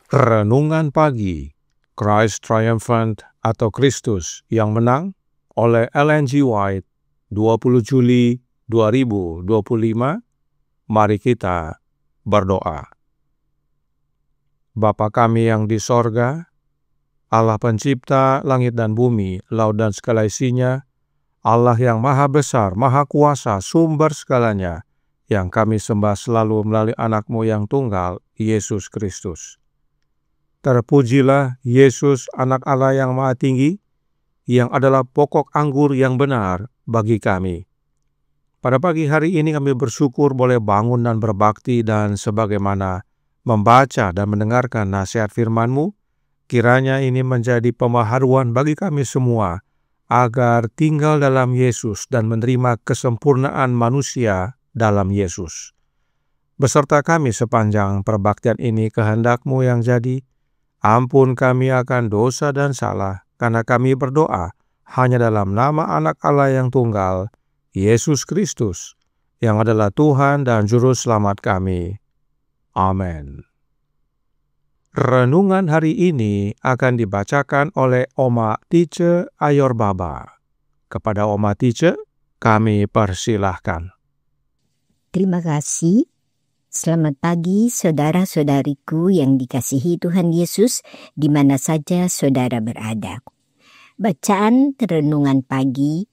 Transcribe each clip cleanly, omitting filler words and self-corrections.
Renungan Pagi, Christ Triumphant atau Kristus yang Menang oleh Ellen G. White, 20 Juli 2025. Mari kita berdoa. Bapa kami yang di sorga, Allah pencipta langit dan bumi, laut dan segala isinya, Allah yang maha besar, maha kuasa, sumber segalanya, yang kami sembah selalu melalui anak-Mu yang tunggal, Yesus Kristus. Terpujilah Yesus, anak Allah yang maha tinggi, yang adalah pokok anggur yang benar bagi kami. Pada pagi hari ini kami bersyukur boleh bangun dan berbakti, dan sebagaimana membaca dan mendengarkan nasihat firman-Mu, kiranya ini menjadi pembaharuan bagi kami semua, agar tinggal dalam Yesus dan menerima kesempurnaan manusia dalam Yesus. Beserta kami sepanjang perbaktian ini, kehendak-Mu yang jadi. Ampun kami akan dosa dan salah, karena kami berdoa hanya dalam nama Anak Allah yang tunggal, Yesus Kristus, yang adalah Tuhan dan Juru Selamat kami. Amin. Renungan hari ini akan dibacakan oleh Oma Tice Ayorbaba. Kepada Oma Tice, kami persilahkan. Terima kasih. Selamat pagi saudara-saudariku yang dikasihi Tuhan Yesus, di mana saja saudara berada. Bacaan renungan pagi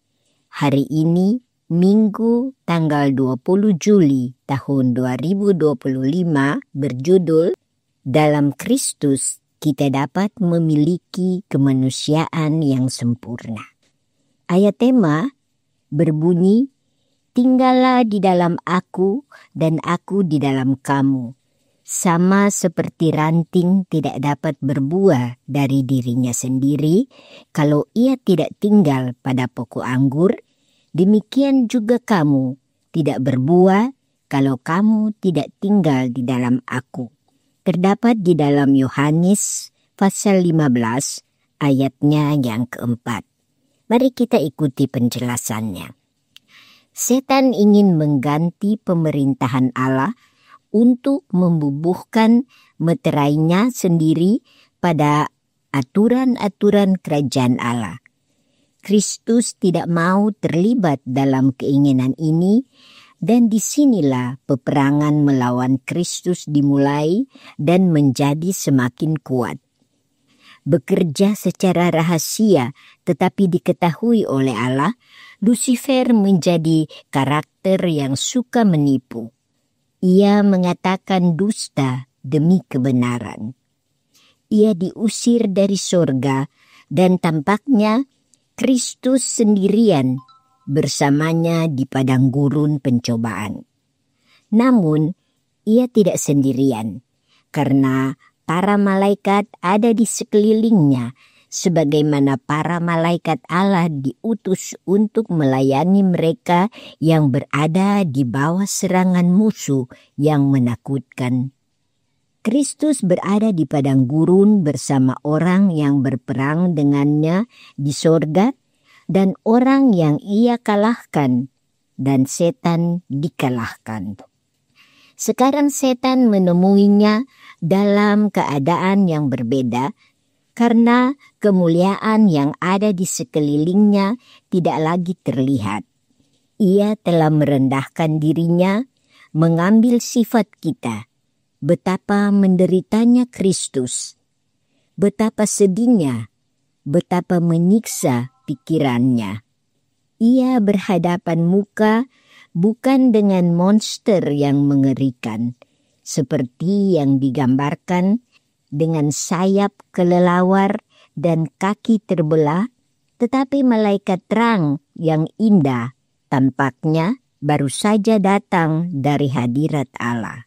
hari ini, Minggu tanggal 20 Juli tahun 2025, berjudul Dalam Kristus Kita Dapat Memiliki Kemanusiaan yang Sempurna. Ayat tema berbunyi, tinggallah di dalam aku dan aku di dalam kamu. Sama seperti ranting tidak dapat berbuah dari dirinya sendiri kalau ia tidak tinggal pada pokok anggur, demikian juga kamu tidak berbuah kalau kamu tidak tinggal di dalam aku. Terdapat di dalam Yohanes pasal 15 ayatnya yang keempat. Mari kita ikuti penjelasannya. Setan ingin mengganti pemerintahan Allah untuk membubuhkan meterainya sendiri pada aturan-aturan kerajaan Allah. Kristus tidak mau terlibat dalam keinginan ini, dan disinilah peperangan melawan Kristus dimulai dan menjadi semakin kuat. Bekerja secara rahasia tetapi diketahui oleh Allah, Lucifer menjadi karakter yang suka menipu. Ia mengatakan dusta demi kebenaran. Ia diusir dari sorga dan tampaknya Kristus sendirian bersamanya di padang gurun pencobaan. Namun, ia tidak sendirian karena para malaikat ada di sekelilingnya, sebagaimana para malaikat Allah diutus untuk melayani mereka yang berada di bawah serangan musuh yang menakutkan. Kristus berada di padang gurun bersama orang yang berperang dengannya di sorga, dan orang yang Ia kalahkan, dan setan dikalahkan. Sekarang setan menemuinya dalam keadaan yang berbeda karena kemuliaan yang ada di sekelilingnya tidak lagi terlihat. Ia telah merendahkan dirinya, mengambil sifat kita. Betapa menderitanya Kristus, betapa sedihnya, betapa menyiksa pikirannya. Ia berhadapan muka bukan dengan monster yang mengerikan, seperti yang digambarkan dengan sayap kelelawar dan kaki terbelah, tetapi malaikat terang yang indah tampaknya baru saja datang dari hadirat Allah.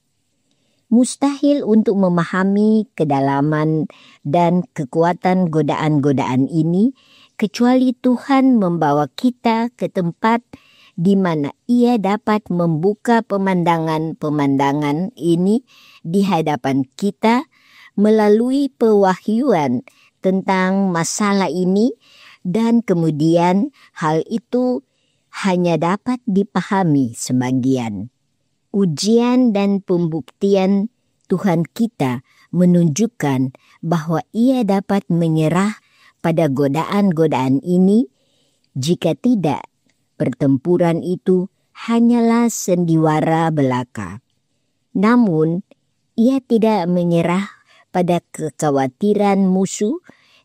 Mustahil untuk memahami kedalaman dan kekuatan godaan-godaan ini kecuali Tuhan membawa kita ke tempat di mana Ia dapat membuka pemandangan-pemandangan ini di hadapan kita melalui pewahyuan tentang masalah ini, dan kemudian hal itu hanya dapat dipahami sebagian. Ujian dan pembuktian Tuhan kita menunjukkan bahwa Ia dapat menyerah pada godaan-godaan ini. Jika tidak, pertempuran itu hanyalah sendiwara belaka. Namun, Ia tidak menyerah pada kekhawatiran musuh.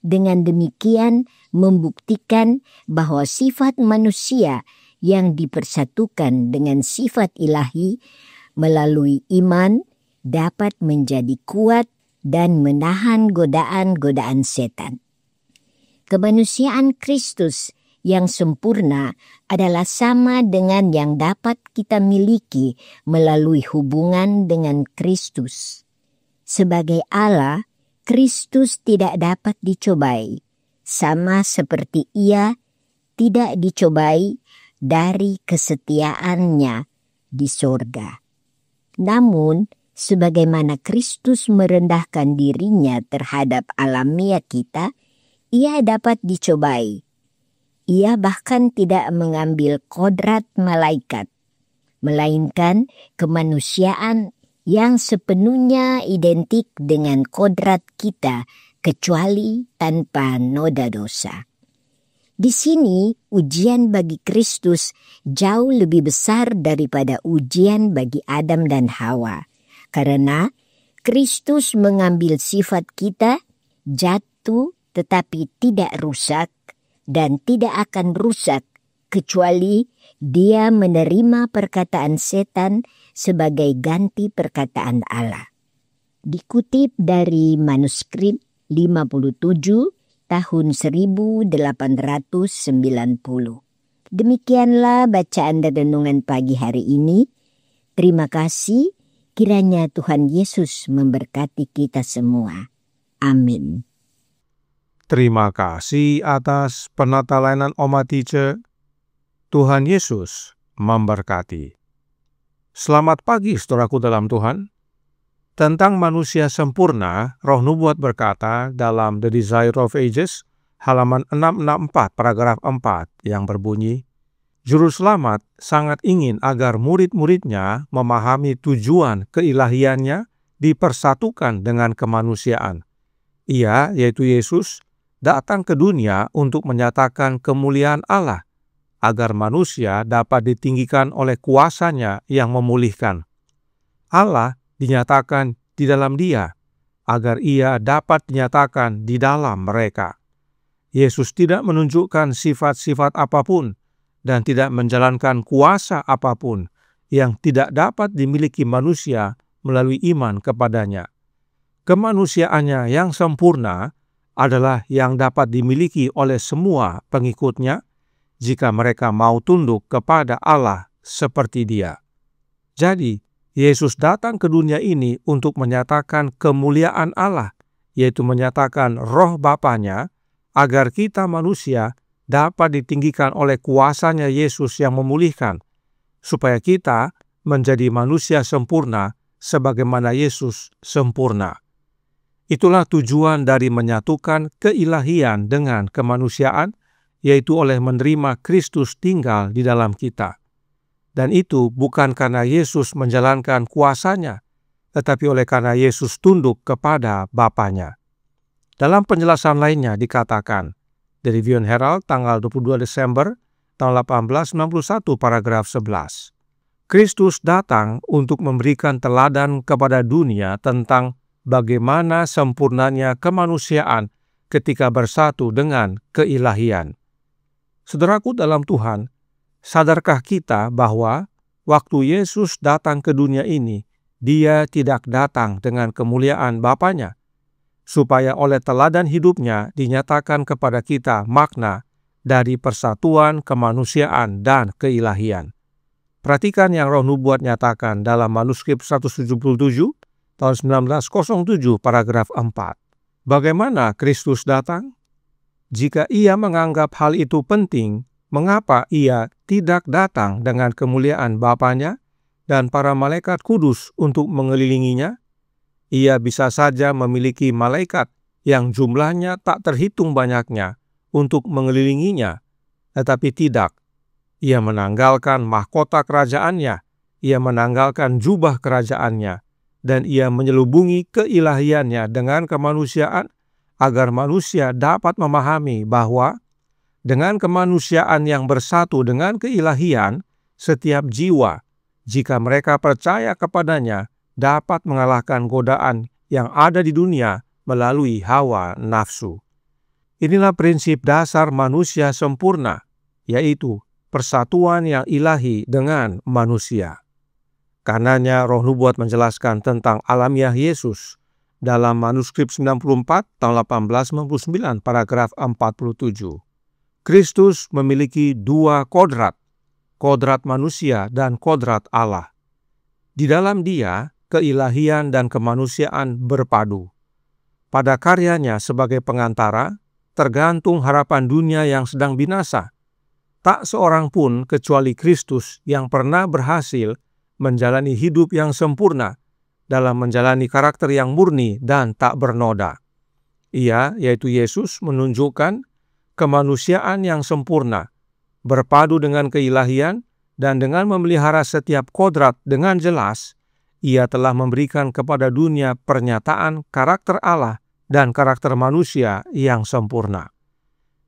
Dengan demikian membuktikan bahwa sifat manusia yang dipersatukan dengan sifat ilahi melalui iman dapat menjadi kuat dan menahan godaan-godaan setan. Kemanusiaan Kristus yang sempurna adalah sama dengan yang dapat kita miliki melalui hubungan dengan Kristus. Sebagai Allah, Kristus tidak dapat dicobai, sama seperti Ia tidak dicobai dari kesetiaannya di sorga. Namun, sebagaimana Kristus merendahkan dirinya terhadap alamiah kita, Ia dapat dicobai. Ia bahkan tidak mengambil kodrat malaikat, melainkan kemanusiaan yang sepenuhnya identik dengan kodrat kita, kecuali tanpa noda dosa. Di sini, ujian bagi Kristus jauh lebih besar daripada ujian bagi Adam dan Hawa. Karena Kristus mengambil sifat kita, jatuh tetapi tidak rusak, dan tidak akan rusak, kecuali Dia menerima perkataan setan sebagai ganti perkataan Allah. Dikutip dari manuskrip 57 tahun 1890. Demikianlah bacaan dan renungan pagi hari ini. Terima kasih, kiranya Tuhan Yesus memberkati kita semua. Amin. Terima kasih atas penata layanan Oma Teacher. Tuhan Yesus memberkati. Selamat pagi saudaraku dalam Tuhan. Tentang manusia sempurna, Roh Nubuat berkata dalam The Desire of Ages, halaman 664, paragraf 4, yang berbunyi, Juru Selamat sangat ingin agar murid-muridnya memahami tujuan keilahiannya dipersatukan dengan kemanusiaan. Ia, yaitu Yesus, datang ke dunia untuk menyatakan kemuliaan Allah, agar manusia dapat ditinggikan oleh kuasanya yang memulihkan. Allah dinyatakan di dalam Dia, agar Ia dapat dinyatakan di dalam mereka. Yesus tidak menunjukkan sifat-sifat apapun dan tidak menjalankan kuasa apapun yang tidak dapat dimiliki manusia melalui iman kepadanya. Kemanusiaannya yang sempurna adalah yang dapat dimiliki oleh semua pengikutnya jika mereka mau tunduk kepada Allah seperti Dia. Jadi, Yesus datang ke dunia ini untuk menyatakan kemuliaan Allah, yaitu menyatakan roh Bapanya, agar kita manusia dapat ditinggikan oleh kuasanya Yesus yang memulihkan, supaya kita menjadi manusia sempurna sebagaimana Yesus sempurna. Itulah tujuan dari menyatukan keilahian dengan kemanusiaan, yaitu oleh menerima Kristus tinggal di dalam kita. Dan itu bukan karena Yesus menjalankan kuasanya, tetapi oleh karena Yesus tunduk kepada Bapanya. Dalam penjelasan lainnya dikatakan, dari Review and Herald tanggal 22 Desember tahun 1891 paragraf 11. Kristus datang untuk memberikan teladan kepada dunia tentang bagaimana sempurnanya kemanusiaan ketika bersatu dengan keilahian. Saudaraku dalam Tuhan, sadarkah kita bahwa waktu Yesus datang ke dunia ini, Dia tidak datang dengan kemuliaan Bapanya, supaya oleh teladan hidupnya dinyatakan kepada kita makna dari persatuan kemanusiaan dan keilahian. Perhatikan yang Roh Nubuat nyatakan dalam manuskrip 177 tahun 1907 paragraf 4. Bagaimana Kristus datang? Jika Ia menganggap hal itu penting, mengapa Ia tidak datang dengan kemuliaan Bapanya dan para malaikat kudus untuk mengelilinginya? Ia bisa saja memiliki malaikat yang jumlahnya tak terhitung banyaknya untuk mengelilinginya, tetapi tidak. Ia menanggalkan mahkota kerajaannya, ia menanggalkan jubah kerajaannya, dan ia menyelubungi keilahiannya dengan kemanusiaan agar manusia dapat memahami bahwa dengan kemanusiaan yang bersatu dengan keilahian, setiap jiwa, jika mereka percaya kepadanya, dapat mengalahkan godaan yang ada di dunia melalui hawa nafsu. Inilah prinsip dasar manusia sempurna, yaitu persatuan yang ilahi dengan manusia. Karenanya Roh Nubuat menjelaskan tentang alamiah Yesus dalam manuskrip 94 tahun 1899 paragraf 47. Kristus memiliki dua kodrat manusia dan kodrat Allah. Di dalam Dia, keilahian dan kemanusiaan berpadu. Pada karyanya sebagai pengantara, tergantung harapan dunia yang sedang binasa. Tak seorang pun kecuali Kristus yang pernah berhasil menjalani hidup yang sempurna dalam menjalani karakter yang murni dan tak bernoda. Ia, yaitu Yesus, menunjukkan kemanusiaan yang sempurna, berpadu dengan keilahian, dan dengan memelihara setiap kodrat dengan jelas, Ia telah memberikan kepada dunia pernyataan karakter Allah dan karakter manusia yang sempurna.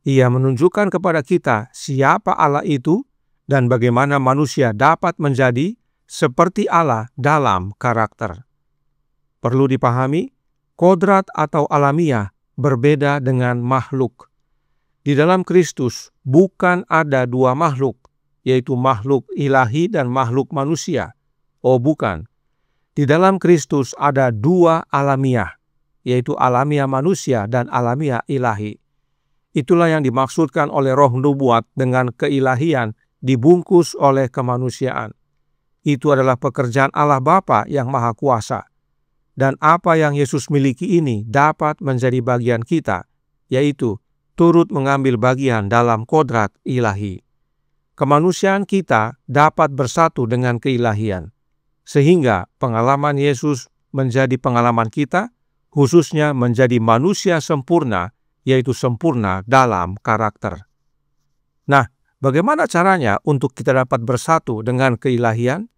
Ia menunjukkan kepada kita siapa Allah itu dan bagaimana manusia dapat menjadi seperti Allah dalam karakter. Perlu dipahami, kodrat atau alamiah berbeda dengan makhluk. Di dalam Kristus bukan ada dua makhluk, yaitu makhluk ilahi dan makhluk manusia. Oh bukan. Di dalam Kristus ada dua alamiah, yaitu alamiah manusia dan alamiah ilahi. Itulah yang dimaksudkan oleh Roh Nubuat dengan keilahian dibungkus oleh kemanusiaan. Itu adalah pekerjaan Allah Bapa yang Maha Kuasa. Dan apa yang Yesus miliki ini dapat menjadi bagian kita, yaitu turut mengambil bagian dalam kodrat ilahi. Kemanusiaan kita dapat bersatu dengan keilahian, sehingga pengalaman Yesus menjadi pengalaman kita, khususnya menjadi manusia sempurna, yaitu sempurna dalam karakter. Nah, bagaimana caranya untuk kita dapat bersatu dengan keilahian?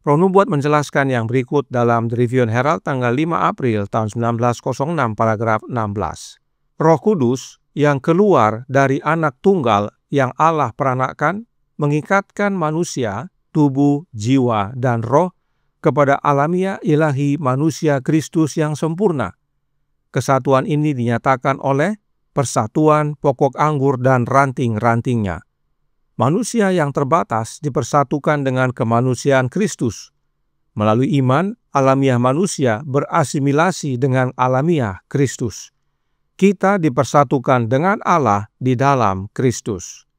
Roh Nubuat menjelaskan yang berikut dalam The Review and Herald tanggal 5 April tahun 1906 paragraf 16. Roh Kudus yang keluar dari anak tunggal yang Allah peranakkan mengikatkan manusia, tubuh, jiwa, dan roh kepada alamiah ilahi manusia Kristus yang sempurna. Kesatuan ini dinyatakan oleh persatuan pokok anggur dan ranting-rantingnya. Manusia yang terbatas dipersatukan dengan kemanusiaan Kristus. Melalui iman, alamiah manusia berasimilasi dengan alamiah Kristus. Kita dipersatukan dengan Allah di dalam Kristus.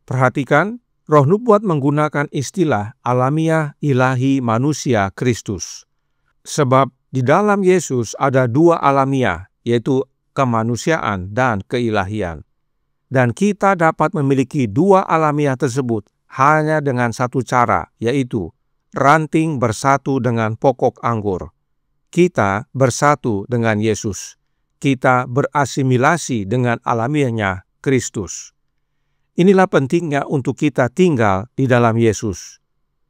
Perhatikan, Roh Nubuat menggunakan istilah alamiah ilahi manusia Kristus. Sebab di dalam Yesus ada dua alamiah, yaitu kemanusiaan dan keilahian. Dan kita dapat memiliki dua alamiah tersebut hanya dengan satu cara, yaitu ranting bersatu dengan pokok anggur. Kita bersatu dengan Yesus. Kita berasimilasi dengan alamiahnya Kristus. Inilah pentingnya untuk kita tinggal di dalam Yesus.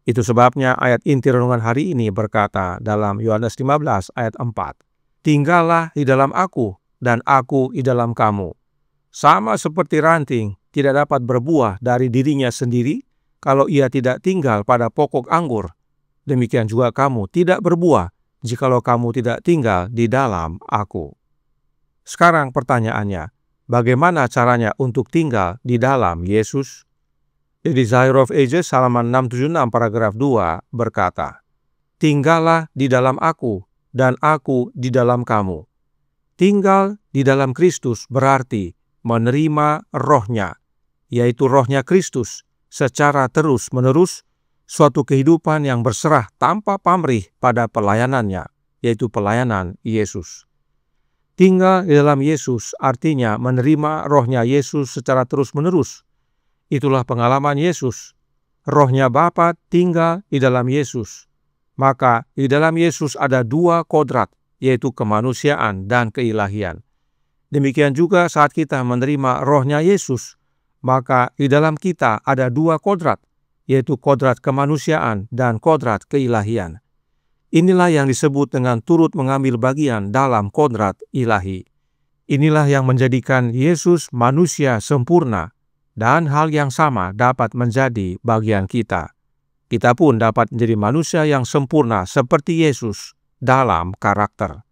Itu sebabnya ayat inti renungan hari ini berkata dalam Yohanes 15 ayat 4, "Tinggallah di dalam aku dan aku di dalam kamu." Sama seperti ranting tidak dapat berbuah dari dirinya sendiri kalau ia tidak tinggal pada pokok anggur, demikian juga kamu tidak berbuah jikalau kamu tidak tinggal di dalam aku. Sekarang pertanyaannya, bagaimana caranya untuk tinggal di dalam Yesus? The Desire of Ages halaman 676 paragraf 2 berkata, "Tinggallah di dalam aku dan aku di dalam kamu." Tinggal di dalam Kristus berarti menerima rohnya, yaitu rohnya Kristus secara terus-menerus, suatu kehidupan yang berserah tanpa pamrih pada pelayanannya, yaitu pelayanan Yesus. Tinggal di dalam Yesus artinya menerima rohnya Yesus secara terus-menerus. Itulah pengalaman Yesus. Rohnya Bapa tinggal di dalam Yesus. Maka di dalam Yesus ada dua kodrat, yaitu kemanusiaan dan keilahian. Demikian juga saat kita menerima rohnya Yesus, maka di dalam kita ada dua kodrat, yaitu kodrat kemanusiaan dan kodrat keilahian. Inilah yang disebut dengan turut mengambil bagian dalam kodrat ilahi. Inilah yang menjadikan Yesus manusia sempurna, dan hal yang sama dapat menjadi bagian kita. Kita pun dapat menjadi manusia yang sempurna seperti Yesus dalam karakter.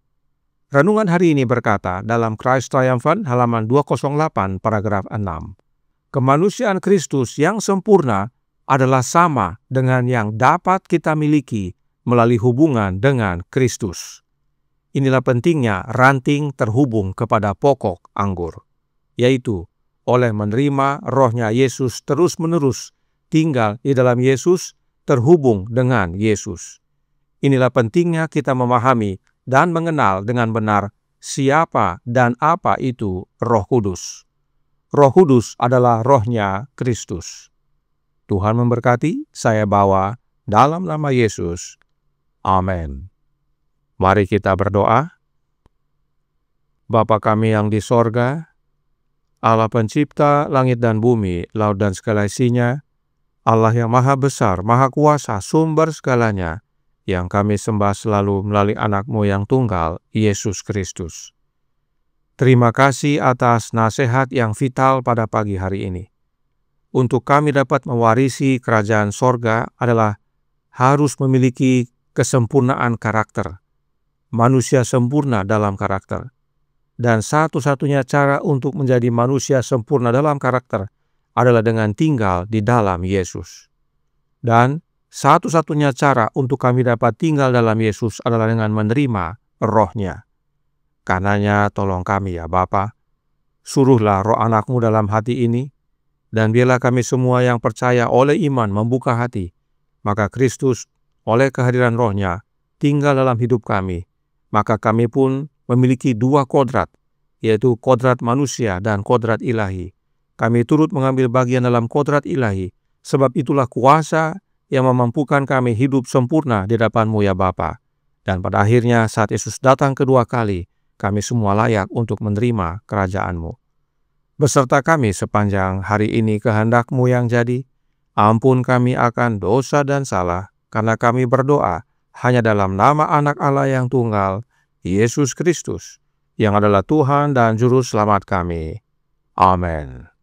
Renungan hari ini berkata dalam Christ Triumphant halaman 208 paragraf 6, "Kemanusiaan Kristus yang sempurna adalah sama dengan yang dapat kita miliki melalui hubungan dengan Kristus." Inilah pentingnya ranting terhubung kepada pokok anggur, yaitu oleh menerima rohnya Yesus terus-menerus, tinggal di dalam Yesus, terhubung dengan Yesus. Inilah pentingnya kita memahami dan mengenal dengan benar siapa dan apa itu Roh Kudus. Roh Kudus adalah rohnya Kristus. Tuhan memberkati, saya bawa dalam nama Yesus. Amin. Mari kita berdoa. Bapa kami yang di sorga, Allah pencipta langit dan bumi, laut dan segala isinya, Allah yang maha besar, maha kuasa, sumber segalanya, yang kami sembah selalu melalui anak-Mu yang tunggal, Yesus Kristus. Terima kasih atas nasihat yang vital pada pagi hari ini. Untuk kami dapat mewarisi kerajaan sorga adalah harus memiliki kesempurnaan karakter, manusia sempurna dalam karakter. Dan satu-satunya cara untuk menjadi manusia sempurna dalam karakter adalah dengan tinggal di dalam Yesus. Dan satu-satunya cara untuk kami dapat tinggal dalam Yesus adalah dengan menerima rohnya. Karenanya tolong kami ya Bapa, suruhlah roh anak-Mu dalam hati ini, dan biarlah kami semua yang percaya oleh iman membuka hati, maka Kristus oleh kehadiran rohnya tinggal dalam hidup kami, maka kami pun memiliki dua kodrat, yaitu kodrat manusia dan kodrat ilahi. Kami turut mengambil bagian dalam kodrat ilahi, sebab itulah kuasa yang memampukan kami hidup sempurna di hadapan-Mu ya Bapa. Dan pada akhirnya saat Yesus datang kedua kali, kami semua layak untuk menerima kerajaan-Mu. Beserta kami sepanjang hari ini kehendak-Mu yang jadi, ampun kami akan dosa dan salah, karena kami berdoa hanya dalam nama Anak Allah yang tunggal, Yesus Kristus, yang adalah Tuhan dan Juru Selamat kami. Amin.